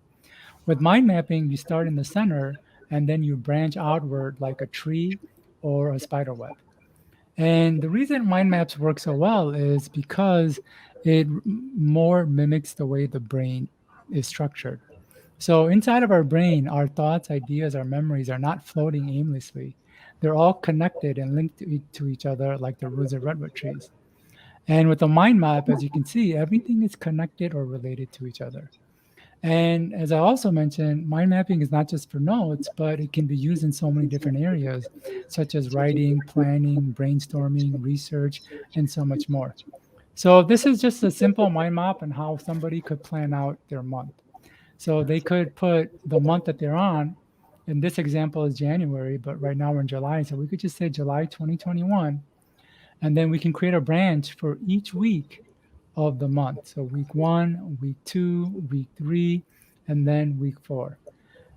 With mind mapping, you start in the center and then you branch outward like a tree or a spider web. And the reason mind maps work so well is because it more mimics the way the brain is structured. So inside of our brain, our thoughts, ideas, our memories are not floating aimlessly. They're all connected and linked to each other like the roots of redwood trees. And with a mind map, as you can see, everything is connected or related to each other. And as I also mentioned, mind mapping is not just for notes, but it can be used in so many different areas, such as writing, planning, brainstorming, research, and so much more. So this is just a simple mind map on how somebody could plan out their month. So they could put the month that they're on. And this example is January, but right now we're in July. So we could just say July 2021. And then we can create a branch for each week of the month. So week 1, week 2, week 3, and then week 4.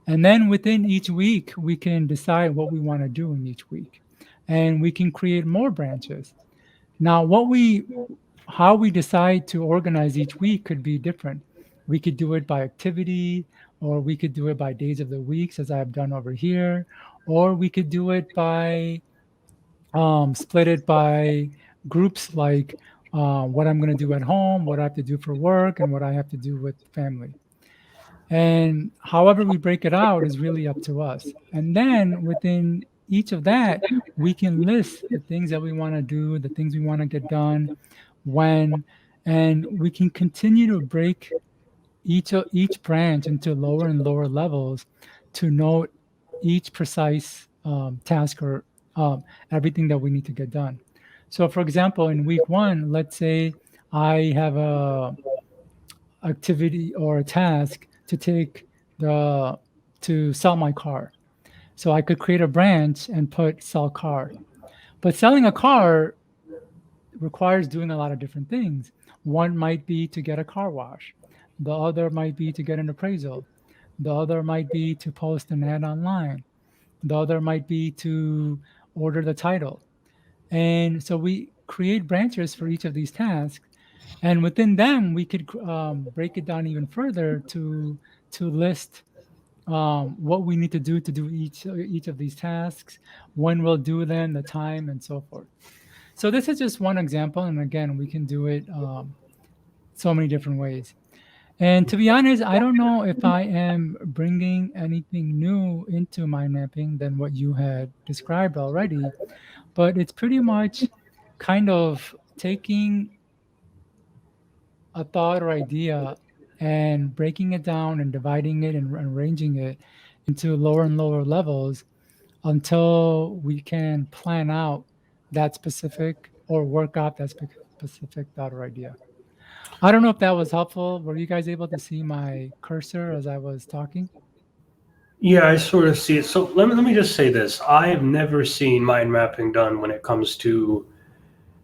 And then within each week, we can decide what we want to do in each week. And we can create more branches. Now, how we decide to organize each week could be different. We could do it by activity, or we could do it by days of the weeks, as I've done over here, or we could do it by split it by groups, like what I'm going to do at home, what I have to do for work, and what I have to do with family. And however we break it out is really up to us. And then within each of that, we can list the things that we want to do, the things we want to get done, when, and we can continue to break each branch into lower and lower levels to note each precise task or everything that we need to get done. So, for example, in week 1, let's say I have a activity or a task to sell my car. So I could create a branch and put sell car. But selling a car requires doing a lot of different things. One might be to get a car wash. The other might be to get an appraisal. The other might be to post an ad online. The other might be to order the title. And so we create branches for each of these tasks. And within them, we could break it down even further to list what we need to do each of these tasks, when we'll do them, the time, and so forth. So this is just one example. And again, we can do it so many different ways. And to be honest, I don't know if I am bringing anything new into mind mapping than what you had described already, but it's pretty much kind of taking a thought or idea and breaking it down and dividing it and arranging it into lower and lower levels until we can plan out that specific or work out that specific thought or idea. I don't know if that was helpful. Were you guys able to see my cursor as I was talking? Yeah, I sort of see it. So let me just say this. I have never seen mind mapping done when it comes to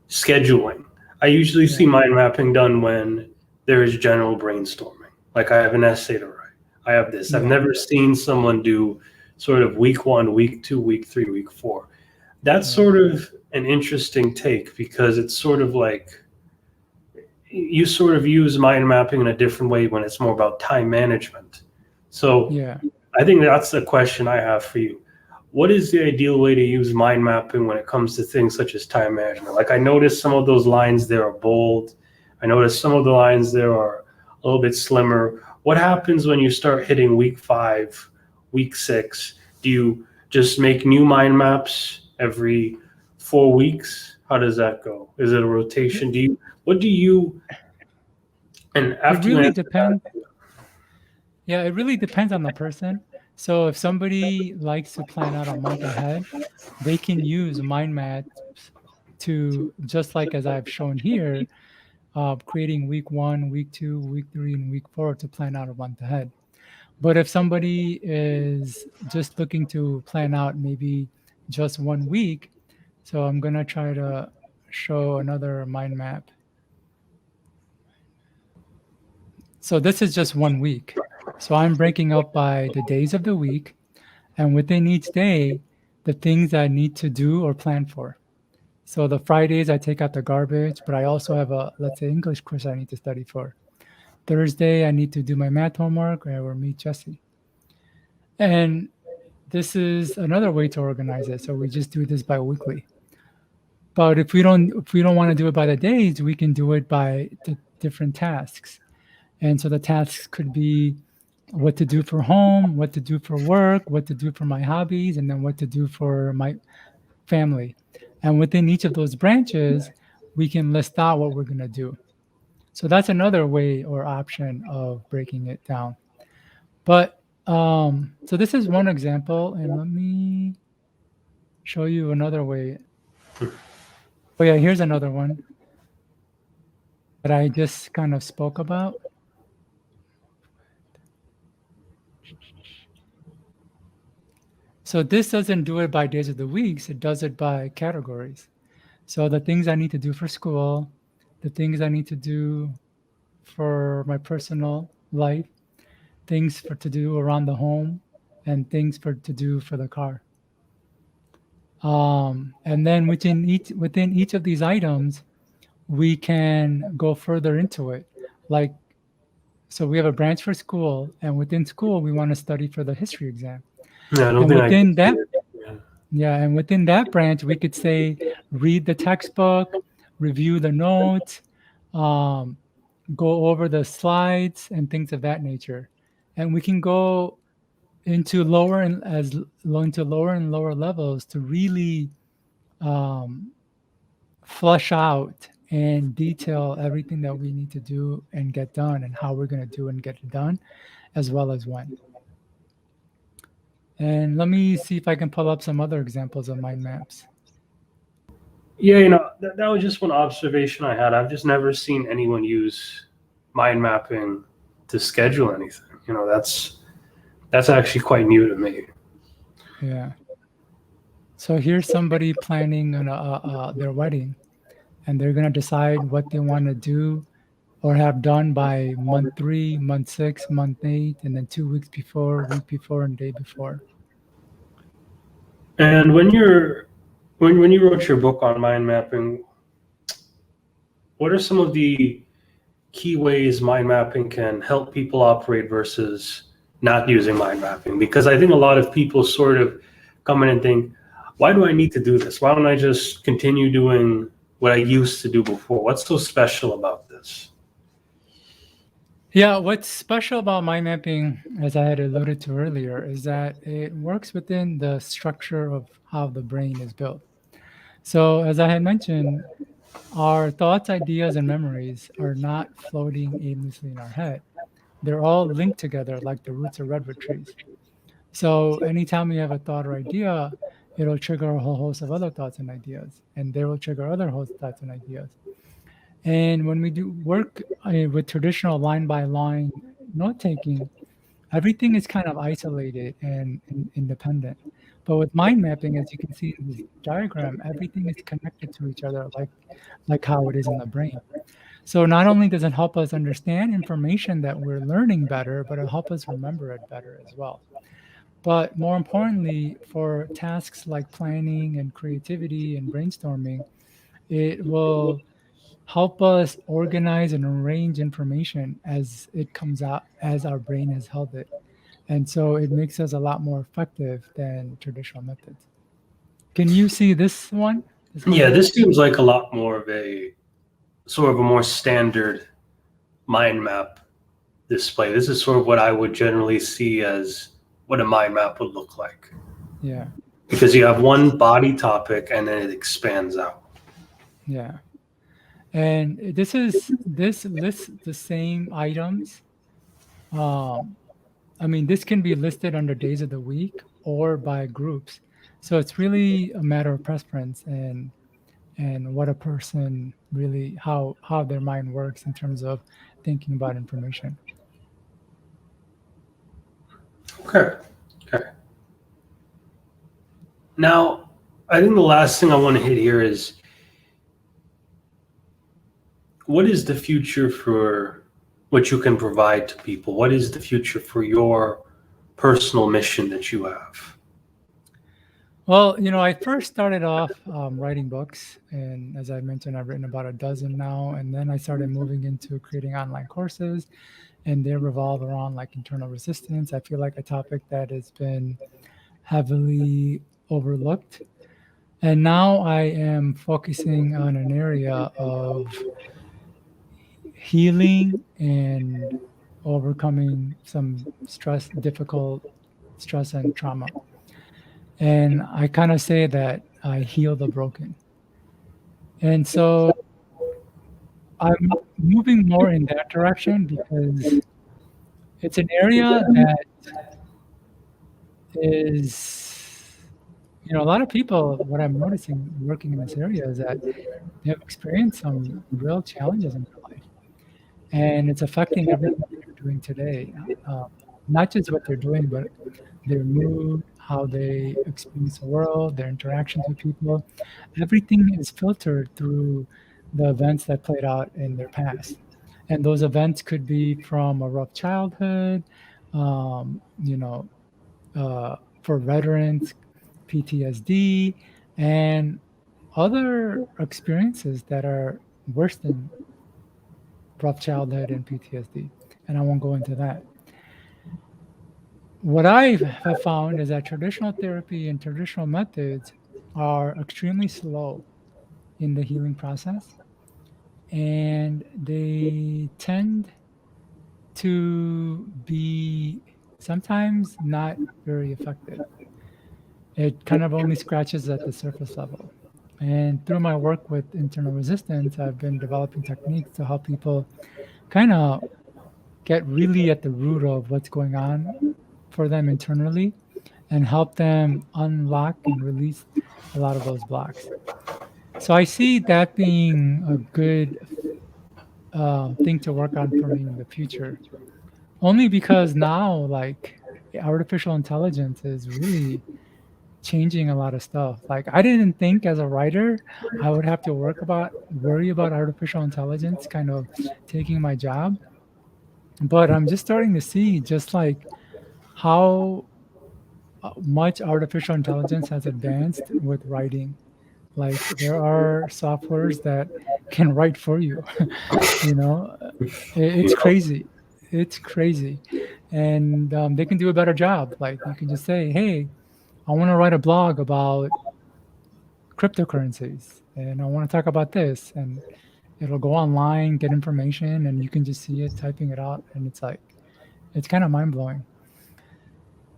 scheduling. I usually see mind mapping done when there is general brainstorming. Like I have an essay to write. I have this. I've never seen someone do sort of week 1, week 2, week 3, week 4. That's sort of an interesting take, because it's sort of like you sort of use mind mapping in a different way when it's more about time management. So I think that's the question I have for you. What is the ideal way to use mind mapping when it comes to things such as time management? Like I noticed some of those lines there are bold. I noticed some of the lines there are a little bit slimmer. What happens when you start hitting week 5, week 6? Do you just make new mind maps every 4 weeks? How does that go? Is it a rotation? And It after you really answer depends. that, Yeah, it really depends on the person. So if somebody likes to plan out a month ahead, they can use mind maps to, just like as I've shown here, creating week 1, week 2, week 3, and week 4 to plan out a month ahead. But if somebody is just looking to plan out maybe just 1 week, so I'm gonna try to show another mind map. So this is just 1 week. So I'm breaking up by the days of the week, and within each day, the things I need to do or plan for. So the Fridays I take out the garbage, but I also have a, let's say, English course I need to study for. Thursday I need to do my math homework or meet Jesse. And this is another way to organize it. So we just do this bi-weekly. But if we don't want to do it by the days, we can do it by the different tasks. And so the tasks could be what to do for home, what to do for work, what to do for my hobbies, and then what to do for my family. And within each of those branches, we can list out what we're going to do. So that's another way or option of breaking it down. But so this is one example, and let me show you another way. Oh yeah, here's another one that I just kind of spoke about. So this doesn't do it by days of the weeks, it does it by categories. So the things I need to do for school, the things I need to do for my personal life, things for to do around the home, and things to do for the car. And then within each of these items, we can go further into it. Like, so we have a branch for school, and within school, we want to study for the history exam. yeah, I don't And think I within can see that, it. Yeah. yeah, and within that branch, we could say, read the textbook, review the notes, um, go over the slides, and things of that nature. And we can go into lower and lower levels to really um, flush out and detail everything that we need to do and get done, and how we're going to do and get it done, as well as when. And let me see if I can pull up some other examples of mind maps. Yeah, that was just one observation I had. I've just never seen anyone use mind mapping to schedule anything. That's actually quite new to me. Yeah. So here's somebody planning their wedding, and they're going to decide what they want to do or have done by month 3, month 6, month 8, and then 2 weeks before, week before, and day before. And when you wrote your book on mind mapping, what are some of the key ways mind mapping can help people operate versus not using mind mapping? Because I think a lot of people sort of come in and think, why do I need to do this? Why don't I just continue doing what I used to do before? What's so special about this? Yeah, what's special about mind mapping, as I had alluded to earlier, is that it works within the structure of how the brain is built. So, as I had mentioned, our thoughts, ideas, and memories are not floating aimlessly in our head. They're all linked together like the roots of redwood trees. So, anytime we have a thought or idea, it'll trigger a whole host of other thoughts and ideas, and they will trigger other host thoughts and ideas. And when we do work with traditional line by line note taking, everything is kind of isolated and independent. But with mind mapping, as you can see in this diagram, everything is connected to each other, like how it is in the brain. So not only does it help us understand information that we're learning better, but it'll help us remember it better as well. But more importantly, for tasks like planning and creativity and brainstorming, it will help us organize and arrange information as it comes out, as our brain has held it. And so it makes us a lot more effective than traditional methods. Can you see this one? Yeah, this seems like a lot more of a sort of a more standard mind map display. This is sort of what I would generally see as what a mind map would look like. Yeah. because you have one body topic and then it expands out. Yeah. And this lists the same items. I mean, this can be listed under days of the week or by groups. So it's really a matter of preference and what a person really how their mind works in terms of thinking about information. Okay. Okay. Now, I think the last thing I want to hit here is, what is the future for what you can provide to people? What is the future for your personal mission that you have? Well, I first started off writing books, and as I mentioned, I've written about a dozen now. And then I started moving into creating online courses, and they revolve around like internal resistance. I feel like a topic that has been heavily overlooked. And now I am focusing on an area of healing and overcoming some difficult stress and trauma. And I kind of say that I heal the broken. And so I'm moving more in that direction because it's an area that is, a lot of people, what I'm noticing working in this area is that they have experienced some real challenges in their life. And it's affecting everything they're doing today. Uh, Not just what they're doing, but their mood, how they experience the world, their interactions with people. Everything is filtered through the events that played out in their past. And those events could be from a rough childhood, um, you know, for veterans, PTSD, and other experiences that are worse than rough childhood and PTSD. And I won't go into that. What I have found is that traditional therapy and traditional methods are extremely slow in the healing process, and they tend to be sometimes not very effective. It kind of only scratches at the surface level. And through my work with internal resistance, I've been developing techniques to help people kind of get really at the root of what's going on for them internally and help them unlock and release a lot of those blocks. So I see that being a good thing to work on for me in the future. Only because now, like, artificial intelligence is really changing a lot of stuff. Like, I didn't think as a writer I would have to worry about artificial intelligence kind of taking my job, but I'm just starting to see just like how much artificial intelligence has advanced with writing. Like, there are softwares that can write for you. you know, it's Yep. crazy. It's crazy, and they can do a better job. Like, you can just say, "Hey, I want to write a blog about cryptocurrencies, and I want to talk about this," and it'll go online, get information, and you can just see it typing it out, and it's like it's kind of mind blowing.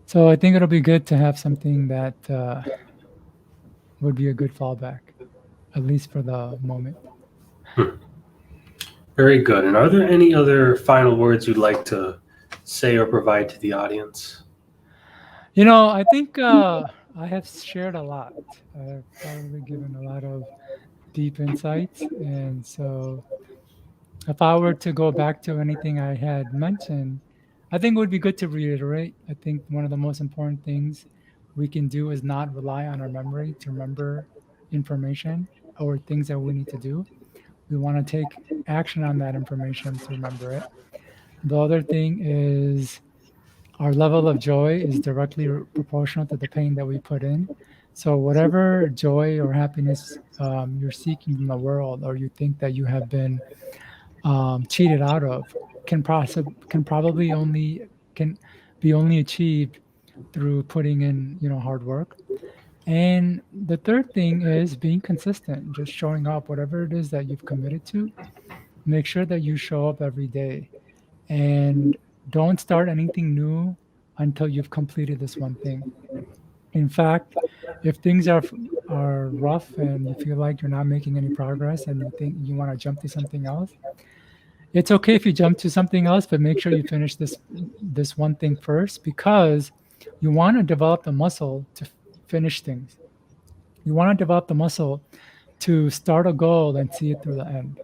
So I think it'll be good to have something that would be a good fallback, at least for the moment. Very good. And are there any other final words you'd like to say or provide to the audience? I think I have shared a lot. I've probably given a lot of deep insights. And so if I were to go back to anything I had mentioned, I think it would be good to reiterate. I think one of the most important things we can do is not rely on our memory to remember information or things that we need to do. We want to take action on that information to remember it. The other thing is our level of joy is directly proportional to the pain that we put in. So, whatever joy or happiness you're seeking from the world, or you think that you have been cheated out of, can probably can be only achieved through putting in hard work. And the third thing is being consistent, just showing up, whatever it is that you've committed to. Make sure that you show up every day, and don't start anything new until you've completed this one thing. In fact, if things are rough and you feel like you're not making any progress and you think you want to jump to something else, it's okay if you jump to something else, but make sure you finish this one thing first, because you want to develop the muscle to finish things. You want to develop the muscle to start a goal and see it through the end.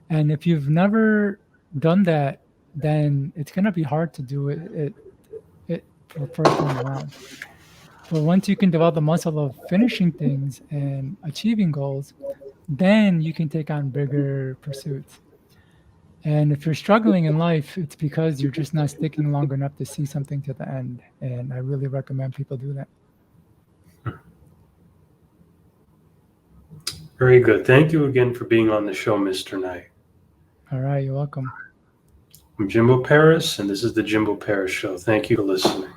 And if you've never done that, then it's going to be hard to do it for the first time around. But once you can develop the muscle of finishing things and achieving goals, then you can take on bigger pursuits. And if you're struggling in life, it's because you're just not sticking long enough to see something to the end. And I really recommend people do that. Very good. Thank you again for being on the show, Mr. Knight. All right, you're welcome. I'm Jimbo Paris, and this is the Jimbo Paris Show. Thank you for listening.